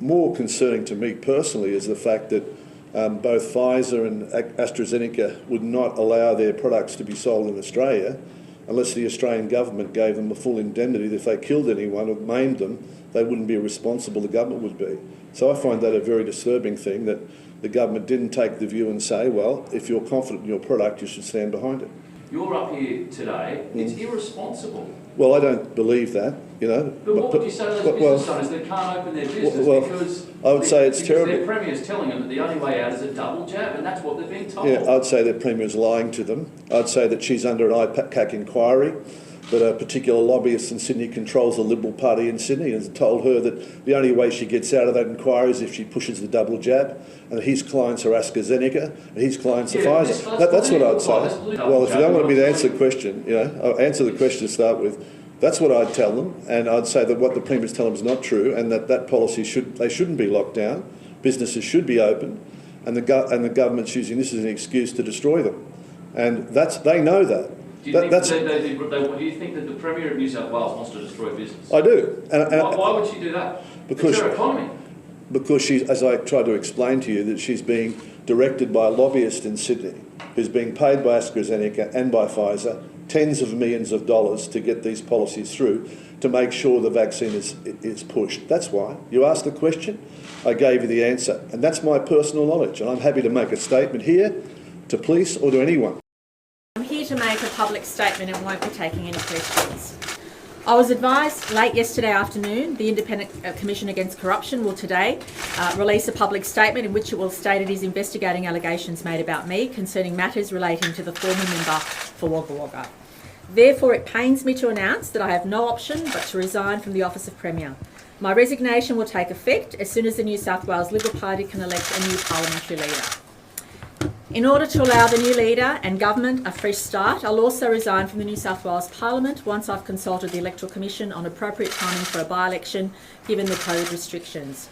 more concerning to me personally is the fact that both Pfizer and AstraZeneca would not allow their products to be sold in Australia unless the Australian government gave them a full indemnity that if they killed anyone or maimed them, they wouldn't be responsible, the government would be. So I find that a very disturbing thing, that the government didn't take the view and say, well, if you're confident in your product, you should stand behind it. You're up here today, it's irresponsible. Well, I don't believe that, you know. But what would you say to those business owners that can't open their business because I would say it's terrible. Their Premier's telling them that the only way out is a double jab, and that's what they've been told. Yeah, I'd say their Premier's lying to them. I'd say that she's under an IPAC inquiry, that a particular lobbyist in Sydney controls the Liberal Party in Sydney and has told her that the only way she gets out of that inquiry is if she pushes the double jab, and that his clients are AstraZeneca and his clients are Pfizer. That's what I'd say. Well, if you don't want me to answer the question, you know, I'll answer the question to start with. That's what I'd tell them, and I'd say that what the Premier's telling them is not true, and that policy they shouldn't be locked down. Businesses should be open, and the government's using this as an excuse to destroy them, and they know that. Do you think that the Premier of New South Wales wants to destroy business? I do. Why would she do that? Because it's her economy. Because she's, as I tried to explain to you, that she's being directed by a lobbyist in Sydney who's being paid by AstraZeneca and by Pfizer tens of millions of dollars to get these policies through to make sure the vaccine is pushed. That's why. You asked the question, I gave you the answer. And that's my personal knowledge. And I'm happy to make a statement here to police or to anyone. I'm here to make a public statement and won't be taking any questions. I was advised late yesterday afternoon the Independent Commission Against Corruption will today release a public statement in which it will state it is investigating allegations made about me concerning matters relating to the former member for Wagga Wagga. Therefore, it pains me to announce that I have no option but to resign from the office of Premier. My resignation will take effect as soon as the New South Wales Liberal Party can elect a new parliamentary leader. In order to allow the new leader and government a fresh start, I'll also resign from the New South Wales Parliament once I've consulted the Electoral Commission on appropriate timing for a by-election given the COVID restrictions.